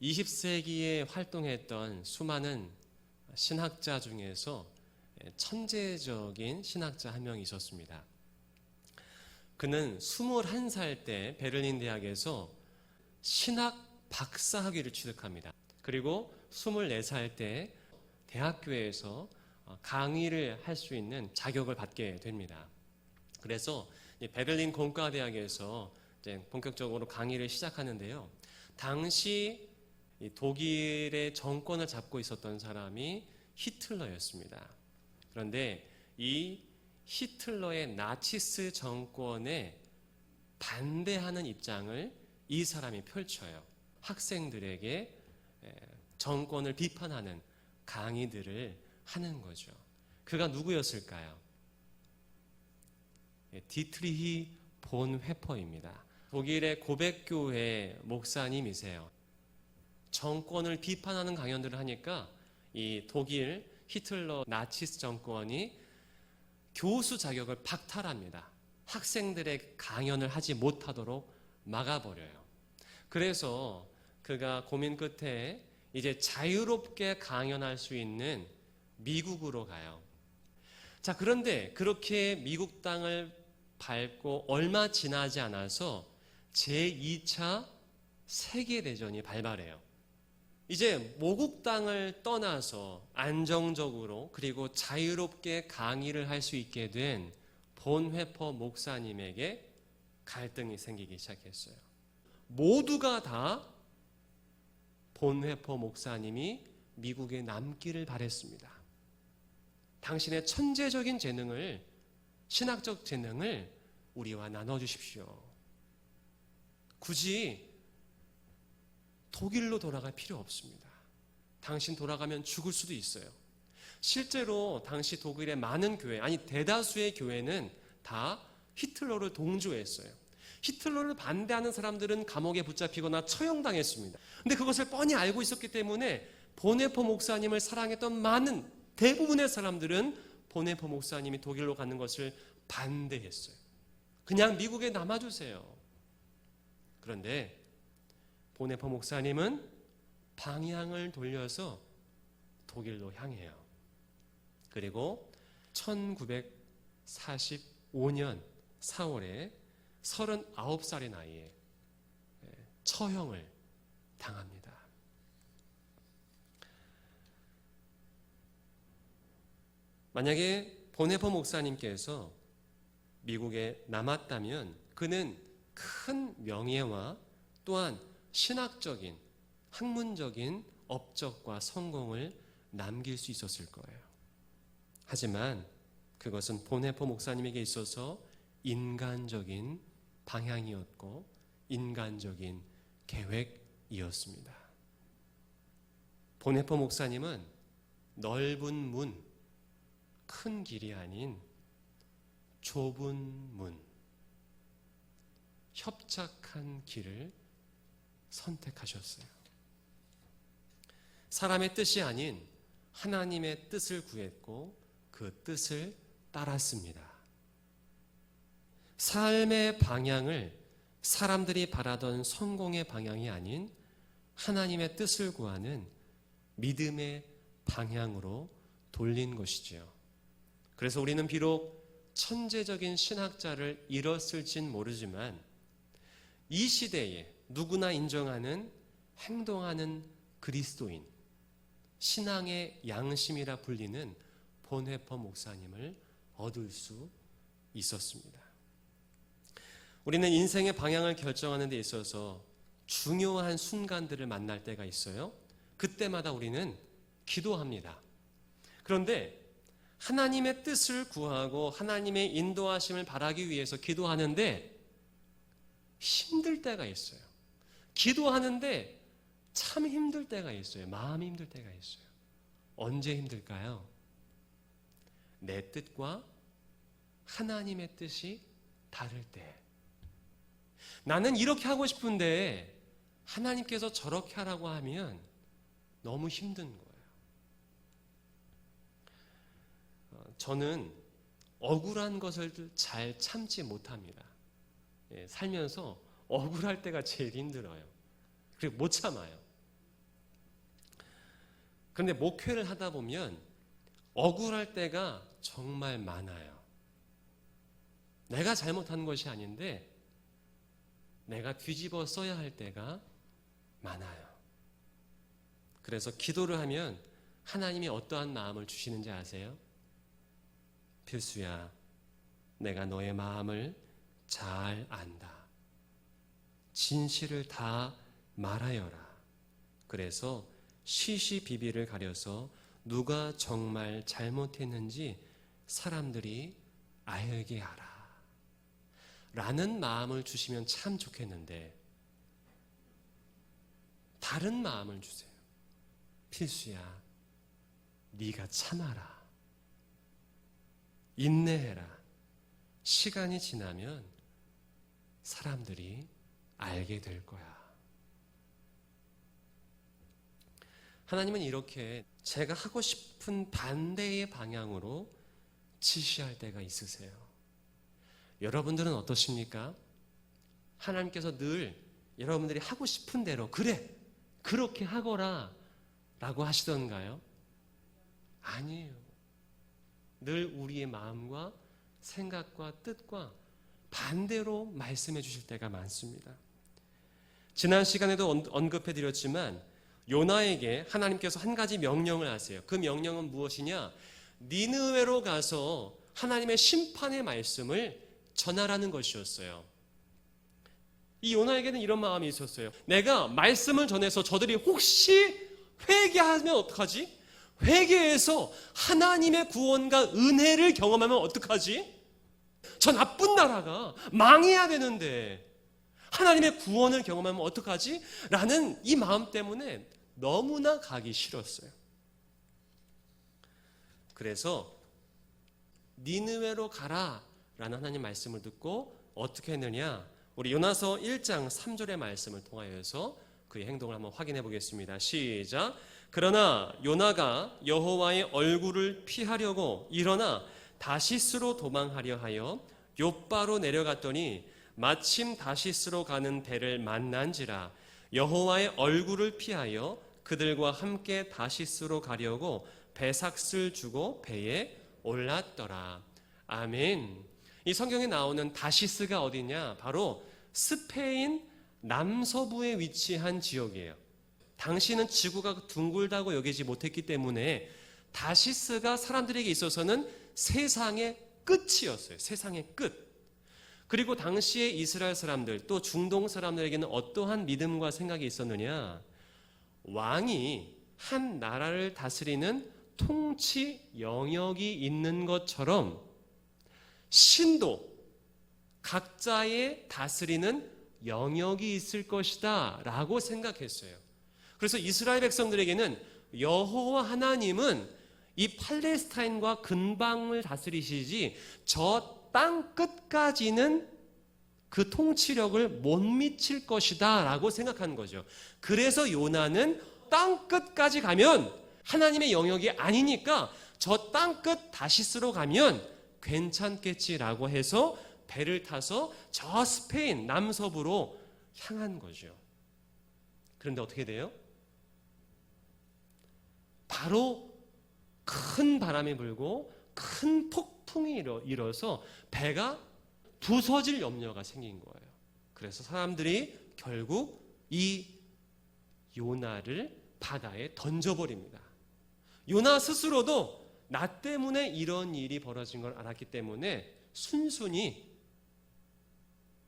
20세기에 활동했던 수많은 신학자 중에서 천재적인 신학자 한 명이 있었습니다. 그는 21살 때 베를린 대학에서 신학 박사학위를 취득합니다. 그리고 24살 때 대학교에서 강의를 할 수 있는 자격을 받게 됩니다. 그래서 베를린 공과대학에서 이제 본격적으로 강의를 시작하는데요. 당시 독일의 정권을 잡고 있었던 사람이 히틀러였습니다. 그런데 이 히틀러의 나치스 정권에 반대하는 입장을 이 사람이 펼쳐요. 학생들에게 정권을 비판하는 강의들을 하는 거죠. 그가 누구였을까요? 디트리히 본 회퍼입니다. 독일의 고백교회 목사님이세요. 정권을 비판하는 강연들을 하니까 이 독일 히틀러 나치스 정권이 교수 자격을 박탈합니다. 학생들의 강연을 하지 못하도록 막아버려요. 그래서 그가 고민 끝에 이제 자유롭게 강연할 수 있는 미국으로 가요. 자, 그런데 그렇게 미국 땅을 밟고 얼마 지나지 않아서 제2차 세계대전이 발발해요. 이제 모국 땅을 떠나서 안정적으로 그리고 자유롭게 강의를 할 수 있게 된 본 회퍼 목사님에게 갈등이 생기기 시작했어요. 모두가 다 본 회퍼 목사님이 미국에 남기를 바랬습니다. 당신의 천재적인 재능을, 신학적 재능을 우리와 나눠주십시오. 굳이 독일로 돌아갈 필요 없습니다. 당신 돌아가면 죽을 수도 있어요. 실제로 당시 독일의 많은 교회, 아니 대다수의 교회는 다 히틀러를 동조했어요. 히틀러를 반대하는 사람들은 감옥에 붙잡히거나 처형당했습니다. 근데 그것을 뻔히 알고 있었기 때문에 보네퍼 목사님을 사랑했던 많은 대부분의 사람들은 보네퍼 목사님이 독일로 가는 것을 반대했어요. 그냥 미국에 남아주세요. 그런데 보네퍼 목사님은 방향을 돌려서 독일로 향해요. 그리고 1945년 4월에 39살의 나이에 처형을 당합니다. 만약에 보네퍼 목사님께서 미국에 남았다면 그는 큰 명예와 또한 신학적인, 학문적인 업적과 성공을 남길 수 있었을 거예요. 하지만 그것은 보네퍼 목사님에게 있어서 인간적인 방향이었고 인간적인 계획이었습니다. 보네퍼 목사님은 넓은 문, 큰 길이 아닌 좁은 문, 협착한 길을 선택하셨어요. 사람의 뜻이 아닌 하나님의 뜻을 구했고 그 뜻을 따랐습니다. 삶의 방향을 사람들이 바라던 성공의 방향이 아닌 하나님의 뜻을 구하는 믿음의 방향으로 돌린 것이지요. 그래서 우리는 비록 천재적인 신학자를 잃었을진 모르지만 이 시대에 누구나 인정하는 행동하는 그리스도인, 신앙의 양심이라 불리는 본회퍼 목사님을 얻을 수 있었습니다. 우리는 인생의 방향을 결정하는 데 있어서 중요한 순간들을 만날 때가 있어요. 그때마다 우리는 기도합니다. 그런데 하나님의 뜻을 구하고 하나님의 인도하심을 바라기 위해서 기도하는데 힘들 때가 있어요. 기도하는데 참 힘들 때가 있어요. 마음이 힘들 때가 있어요. 언제 힘들까요? 내 뜻과 하나님의 뜻이 다를 때. 나는 이렇게 하고 싶은데 하나님께서 저렇게 하라고 하면 너무 힘든 거예요. 저는 억울한 것을 잘 참지 못합니다. 살면서 억울할 때가 제일 힘들어요. 그리고 못 참아요. 그런데 목회를 하다 보면 억울할 때가 정말 많아요. 내가 잘못한 것이 아닌데 내가 뒤집어 써야 할 때가 많아요. 그래서 기도를 하면 하나님이 어떠한 마음을 주시는지 아세요? 필수야, 내가 너의 마음을 잘 안다. 진실을 다 말하여라. 그래서 시시비비를 가려서 누가 정말 잘못했는지 사람들이 알게 하라. 라는 마음을 주시면 참 좋겠는데 다른 마음을 주세요. 필수야, 네가 참아라. 인내해라. 시간이 지나면 사람들이 알게 될 거야. 하나님은 이렇게 제가 하고 싶은 반대의 방향으로 지시할 때가 있으세요. 여러분들은 어떠십니까? 하나님께서 늘 여러분들이 하고 싶은 대로 그래, 그렇게 하거라 라고 하시던가요? 아니에요. 늘 우리의 마음과 생각과 뜻과 반대로 말씀해 주실 때가 많습니다. 지난 시간에도 언급해 드렸지만 요나에게 하나님께서 한 가지 명령을 하세요. 그 명령은 무엇이냐? 니느웨로 가서 하나님의 심판의 말씀을 전하라는 것이었어요. 이 요나에게는 이런 마음이 있었어요. 내가 말씀을 전해서 저들이 혹시 회개하면 어떡하지? 회개해서 하나님의 구원과 은혜를 경험하면 어떡하지? 저 나쁜 나라가 망해야 되는데 하나님의 구원을 경험하면 어떡하지? 라는 이 마음 때문에 너무나 가기 싫었어요. 그래서 니느웨로 가라 라는 하나님 말씀을 듣고 어떻게 했느냐? 우리 요나서 1장 3절의 말씀을 통하여서 그의 행동을 한번 확인해 보겠습니다. 시작. 그러나 요나가 여호와의 얼굴을 피하려고 일어나 다시스로 도망하려 하여 욥바로 내려갔더니 마침 다시스로 가는 배를 만난지라. 여호와의 얼굴을 피하여 그들과 함께 다시스로 가려고 배삭슬 주고 배에 올랐더라. 아멘. 이 성경에 나오는 다시스가 어디냐? 바로 스페인 남서부에 위치한 지역이에요. 당시는 지구가 둥글다고 여기지 못했기 때문에 다시스가 사람들에게 있어서는 세상의 끝이었어요. 세상의 끝. 그리고 당시의 이스라엘 사람들 또 중동 사람들에게는 어떠한 믿음과 생각이 있었느냐? 왕이 한 나라를 다스리는 통치 영역이 있는 것처럼 신도 각자의 다스리는 영역이 있을 것이다 라고 생각했어요. 그래서 이스라엘 백성들에게는 여호와 하나님은 이 팔레스타인과 근방을 다스리시지 저 땅 끝까지는 그 통치력을 못 미칠 것이다 라고 생각하는 거죠. 그래서 요나는 땅 끝까지 가면 하나님의 영역이 아니니까 저 땅 끝 다시스로 가면 괜찮겠지라고 해서 배를 타서 저 스페인 남서부로 향한 거죠. 그런데 어떻게 돼요? 바로 큰 바람이 불고 큰 폭풍이 일어서 배가 부서질 염려가 생긴 거예요. 그래서 사람들이 결국 이 요나를 바다에 던져버립니다. 요나 스스로도 나 때문에 이런 일이 벌어진 걸 알았기 때문에 순순히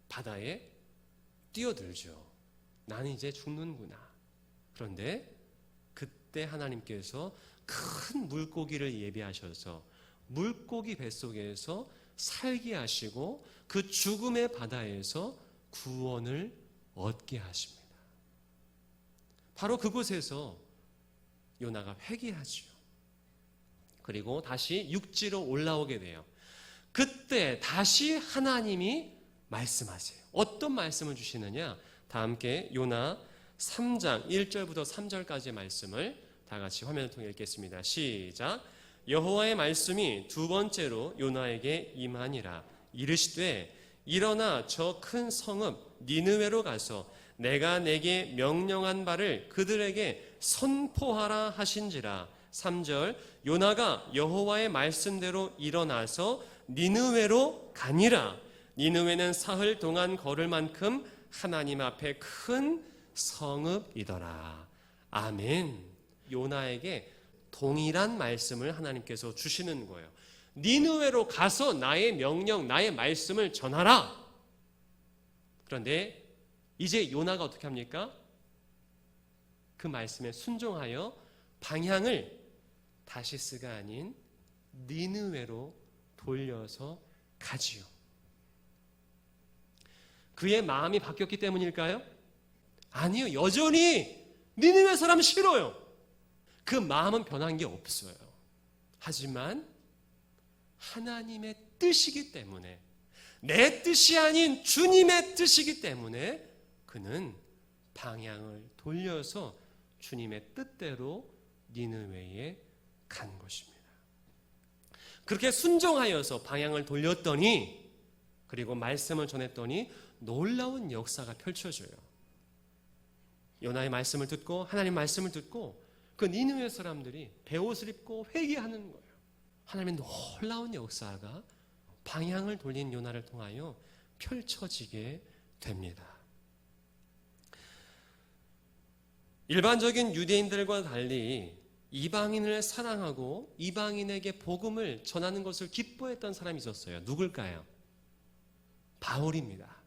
바다에 뛰어들죠. 나는 이제 죽는구나. 그런데 그때 하나님께서 큰 물고기를 예비하셔서 물고기 뱃속에서 살게 하시고 그 죽음의 바다에서 구원을 얻게 하십니다. 바로 그곳에서 요나가 회개하죠. 그리고 다시 육지로 올라오게 돼요. 그때 다시 하나님이 말씀하세요. 어떤 말씀을 주시느냐? 다 함께 요나 3장 1절부터 3절까지의 말씀을 다 같이 화면을 통해 읽겠습니다. 시작. 여호와의 말씀이 두 번째로 요나에게 임하니라. 이르시되 일어나 저 큰 성읍 니느웨로 가서 내가 내게 명령한 바를 그들에게 선포하라 하신지라. 3절 요나가 여호와의 말씀대로 일어나서 니느웨로 가니라. 니느웨는 사흘 동안 걸을 만큼 하나님 앞에 큰 성읍이더라. 아멘. 요나에게 동일한 말씀을 하나님께서 주시는 거예요. 니느웨로 가서 나의 명령, 나의 말씀을 전하라. 그런데 이제 요나가 어떻게 합니까? 그 말씀에 순종하여 방향을 다시스가 아닌 니느웨로 돌려서 가지요. 그의 마음이 바뀌었기 때문일까요? 아니요. 여전히 니느웨 사람 싫어요. 그 마음은 변한 게 없어요. 하지만 하나님의 뜻이기 때문에, 내 뜻이 아닌 주님의 뜻이기 때문에 그는 방향을 돌려서 주님의 뜻대로 니느웨에 간 것입니다. 그렇게 순종하여서 방향을 돌렸더니, 그리고 말씀을 전했더니 놀라운 역사가 펼쳐져요. 요나의 말씀을 듣고, 하나님 말씀을 듣고 그 니느웨 사람들이 베옷을 입고 회개하는 거예요. 하나님의 놀라운 역사가 방향을 돌린 요나를 통하여 펼쳐지게 됩니다. 일반적인 유대인들과 달리 이방인을 사랑하고 이방인에게 복음을 전하는 것을 기뻐했던 사람이 있었어요. 누굴까요? 바울입니다.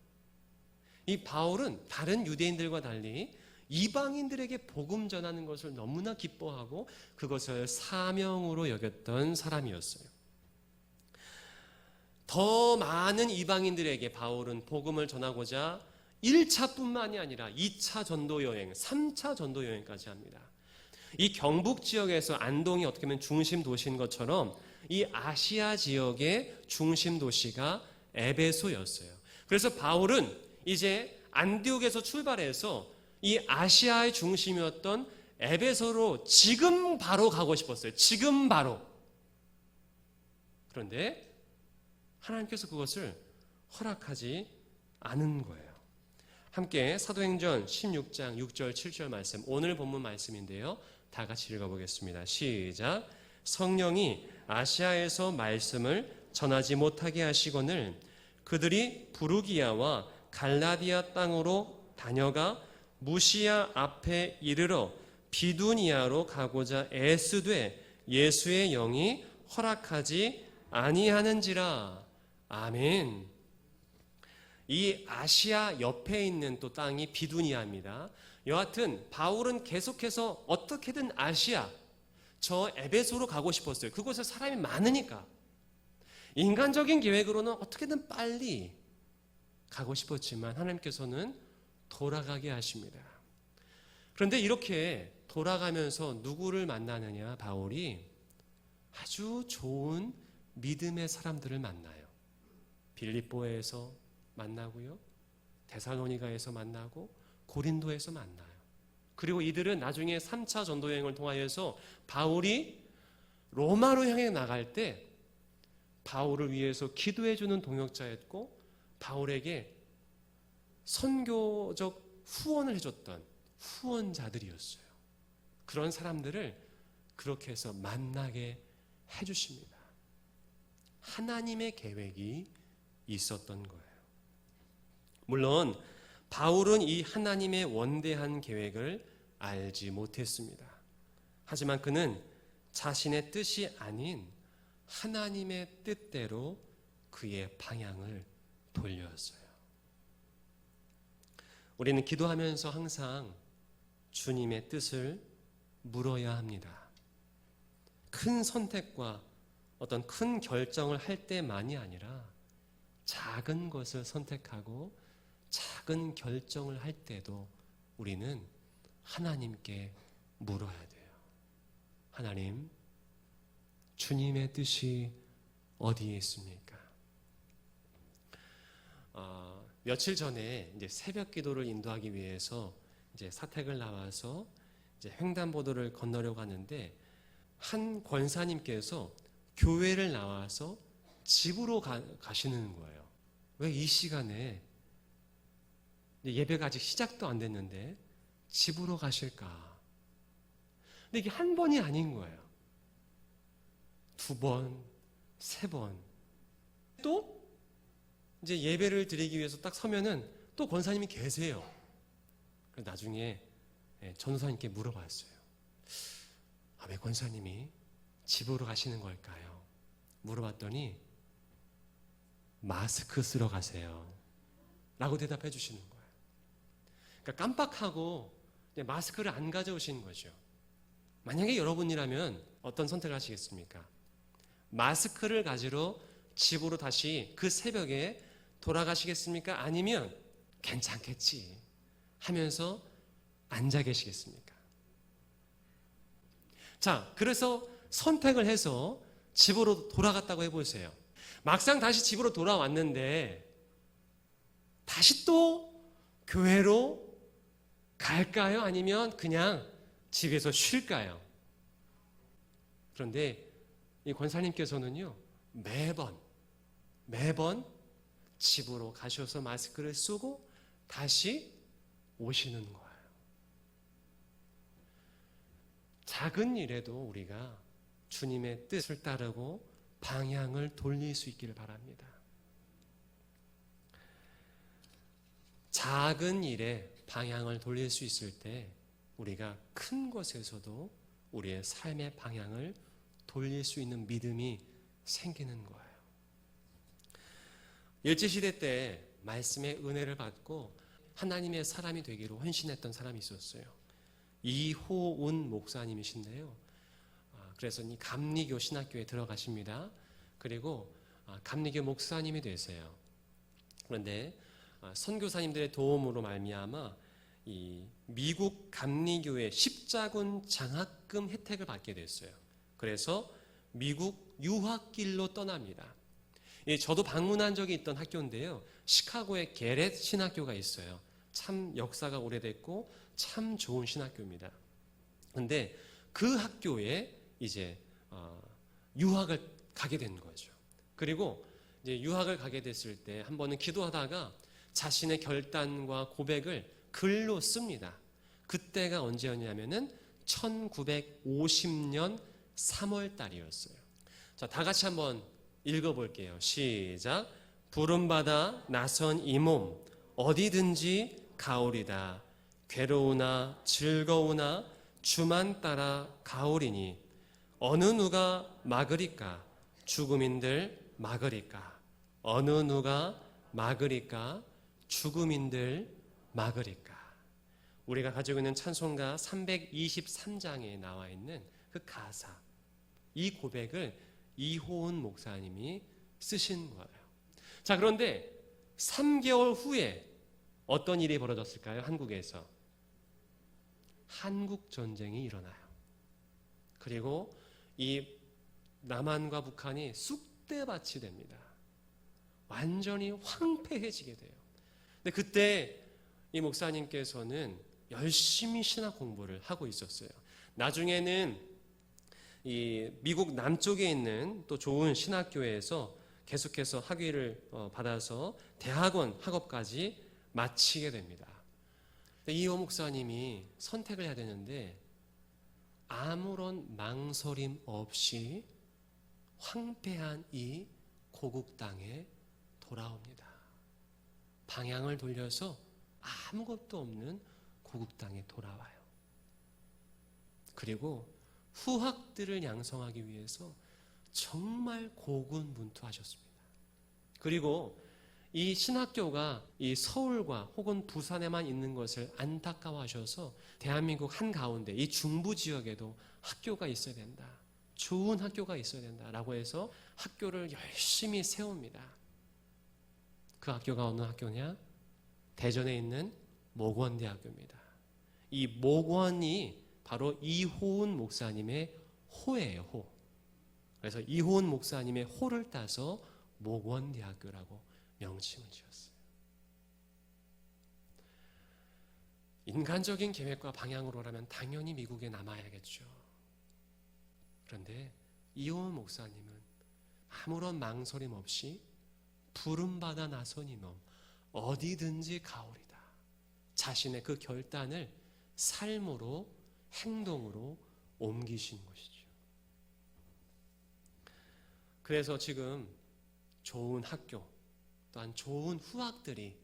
이 바울은 다른 유대인들과 달리 이방인들에게 복음 전하는 것을 너무나 기뻐하고 그것을 사명으로 여겼던 사람이었어요. 더 많은 이방인들에게 바울은 복음을 전하고자 1차뿐만이 아니라 2차 전도 여행, 3차 전도 여행까지 합니다. 이 경북 지역에서 안동이 어떻게 보면 중심 도시인 것처럼 이 아시아 지역의 중심 도시가 에베소였어요. 그래서 바울은 이제 안디옥에서 출발해서 이 아시아의 중심이었던 에베소로 지금 바로 가고 싶었어요. 지금 바로. 그런데 하나님께서 그것을 허락하지 않은 거예요. 함께 사도행전 16장 6절 7절 말씀, 오늘 본문 말씀인데요. 다 같이 읽어보겠습니다. 시작. 성령이 아시아에서 말씀을 전하지 못하게 하시거늘 그들이 부르기아와 갈라디아 땅으로 다녀가 무시아 앞에 이르러 비두니아로 가고자 애쓰되 예수의 영이 허락하지 아니하는지라. 아멘. 이 아시아 옆에 있는 또 땅이 비두니아입니다. 여하튼 바울은 계속해서 어떻게든 아시아, 저 에베소로 가고 싶었어요. 그곳에 사람이 많으니까. 인간적인 계획으로는 어떻게든 빨리 가고 싶었지만 하나님께서는 돌아가게 하십니다. 그런데 이렇게 돌아가면서 누구를 만나느냐? 바울이 아주 좋은 믿음의 사람들을 만나요. 빌립보에서 만나고요, 데살로니가에서 만나고 고린도에서 만나요. 그리고 이들은 나중에 3차 전도 여행을 통하여서 바울이 로마로 향해 나갈 때 바울을 위해서 기도해주는 동역자였고 바울에게 선교적 후원을 해줬던 후원자들이었어요. 그런 사람들을 그렇게 해서 만나게 해주십니다. 하나님의 계획이 있었던 거예요. 물론 바울은 이 하나님의 원대한 계획을 알지 못했습니다. 하지만 그는 자신의 뜻이 아닌 하나님의 뜻대로 그의 방향을 돌렸어요. 우리는 기도하면서 항상 주님의 뜻을 물어야 합니다. 큰 선택과 어떤 큰 결정을 할 때만이 아니라 작은 것을 선택하고 작은 결정을 할 때도 우리는 하나님께 물어야 돼요. 하나님, 주님의 뜻이 어디에 있습니까? 며칠 전에 이제 새벽 기도를 인도하기 위해서 이제 사택을 나와서 이제 횡단보도를 건너려고 하는데 한 권사님께서 교회를 나와서 집으로 가시는 거예요. 왜 이 시간에 예배가 아직 시작도 안 됐는데 집으로 가실까? 근데 이게 한 번이 아닌 거예요. 2번, 3번. 또 이제 예배를 드리기 위해서 딱 서면은 또 권사님이 계세요. 그래서 나중에 전도사님께 물어봤어요. 왜 권사님이 집으로 가시는 걸까요? 물어봤더니 마스크 쓰러 가세요 라고 대답해 주시는 거예요. 그러니까 깜빡하고 마스크를 안 가져오시는 거죠. 만약에 여러분이라면 어떤 선택을 하시겠습니까? 마스크를 가지러 집으로 다시 그 새벽에 돌아가시겠습니까? 아니면 괜찮겠지 하면서 앉아 계시겠습니까? 자, 그래서 선택을 해서 집으로 돌아갔다고 해보세요. 막상 다시 집으로 돌아왔는데 다시 또 교회로 갈까요? 아니면 그냥 집에서 쉴까요? 그런데 이 권사님께서는요, 매번 집으로 가셔서 마스크를 쓰고 다시 오시는 거예요. 작은 일에도 우리가 주님의 뜻을 따르고 방향을 돌릴 수 있기를 바랍니다. 작은 일에 방향을 돌릴 수 있을 때 우리가 큰 것에서도 우리의 삶의 방향을 돌릴 수 있는 믿음이 생기는 거예요. 일제시대 때 말씀의 은혜를 받고 하나님의 사람이 되기로 헌신했던 사람이 있었어요. 이호운 목사님이신데요. 그래서 이 감리교 신학교에 들어가십니다. 그리고 감리교 목사님이 되세요. 그런데 선교사님들의 도움으로 말미암아 이 미국 감리교의 십자군 장학금 혜택을 받게 됐어요. 그래서 미국 유학길로 떠납니다. 저도 방문한 적이 있던 학교인데요. 시카고에 게렛 신학교가 있어요. 참 역사가 오래됐고 참 좋은 신학교입니다. 그런데 그 학교에 이제 유학을 가게 된 거죠. 그리고 이제 유학을 가게 됐을 때 한 번은 기도하다가 자신의 결단과 고백을 글로 씁니다. 그때가 언제였냐면은 1950년 3월 달이었어요. 자, 다 같이 한번 읽어볼게요. 시작. 부름받아 나선 이 몸 어디든지 가오리다. 괴로우나 즐거우나 주만 따라 가오리니 어느 누가 막으리까? 죽음인들 막으리까? 어느 누가 막으리까? 죽음인들 막으리까? 우리가 가지고 있는 찬송가 323장에 나와 있는 그 가사, 이 고백을 이호은 목사님이 쓰신 거예요. 자, 그런데 3개월 후에 어떤 일이 벌어졌을까요? 한국에서 한국전쟁이 일어나요. 그리고 이 남한과 북한이 쑥대밭이 됩니다. 완전히 황폐해지게 돼요. 근데 그때 이 목사님께서는 열심히 신학 공부를 하고 있었어요. 나중에는 이 미국 남쪽에 있는 또 좋은 신학교에서 계속해서 학위를 받아서 대학원 학업까지 마치게 됩니다. 이호 목사님이 선택을 해야 되는데 아무런 망설임 없이 황폐한 이 고국 땅에 돌아옵니다. 방향을 돌려서 아무것도 없는 고국 땅에 돌아와요. 그리고 후학들을 양성하기 위해서 정말 고군분투하셨습니다. 그리고 이 신학교가 이 서울과 혹은 부산에만 있는 것을 안타까워하셔서 대한민국 한가운데 이 중부 지역에도 학교가 있어야 된다. 좋은 학교가 있어야 된다라고 해서 학교를 열심히 세웁니다. 그 학교가 어느 학교냐? 대전에 있는 목원대학교입니다. 이 목원이 바로 이호은 목사님의 호예요, 호. 그래서 이호은 목사님의 호를 따서 목원대학교라고 명칭을 지었어요. 인간적인 계획과 방향으로라면 당연히 미국에 남아야겠죠. 그런데 이호은 목사님은 아무런 망설임 없이 부름받아 나선 이놈 어디든지 가오리다. 자신의 그 결단을 삶으로 행동으로 옮기신 것이죠. 그래서 지금 좋은 학교, 또한 좋은 후학들이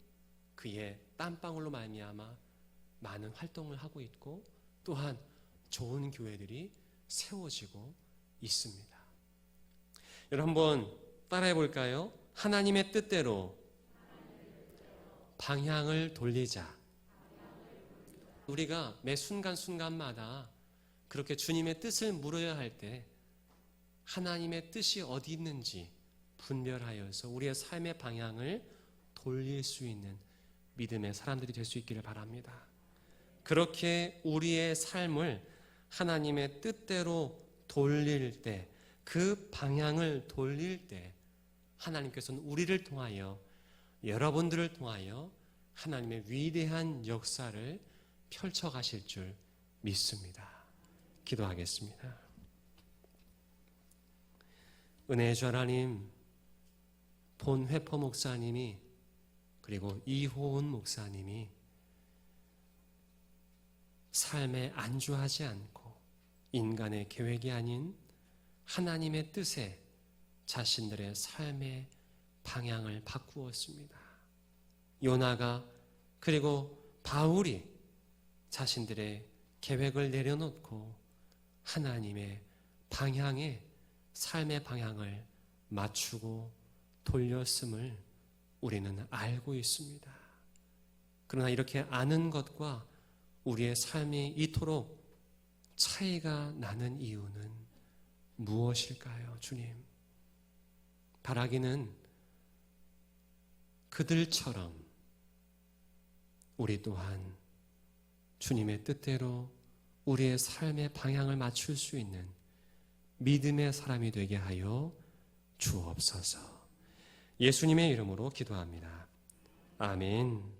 그의 땀방울로 말미암아 많은 활동을 하고 있고, 또한 좋은 교회들이 세워지고 있습니다. 여러분 한번 따라해 볼까요? 하나님의 뜻대로 방향을 돌리자. 우리가 매 순간순간마다 그렇게 주님의 뜻을 물어야 할 때 하나님의 뜻이 어디 있는지 분별하여서 우리의 삶의 방향을 돌릴 수 있는 믿음의 사람들이 될 수 있기를 바랍니다. 그렇게 우리의 삶을 하나님의 뜻대로 돌릴 때, 그 방향을 돌릴 때 하나님께서는 우리를 통하여, 여러분들을 통하여 하나님의 위대한 역사를 펼쳐가실 줄 믿습니다. 기도하겠습니다. 은혜의 주 하나님, 본 회포 목사님이 그리고 이호은 목사님이 삶에 안주하지 않고 인간의 계획이 아닌 하나님의 뜻에 자신들의 삶의 방향을 바꾸었습니다. 요나가 그리고 바울이 자신들의 계획을 내려놓고 하나님의 방향에 삶의 방향을 맞추고 돌렸음을 우리는 알고 있습니다. 그러나 이렇게 아는 것과 우리의 삶이 이토록 차이가 나는 이유는 무엇일까요, 주님? 바라기는 그들처럼 우리 또한 주님의 뜻대로 우리의 삶의 방향을 맞출 수 있는 믿음의 사람이 되게 하여 주옵소서. 예수님의 이름으로 기도합니다. 아멘.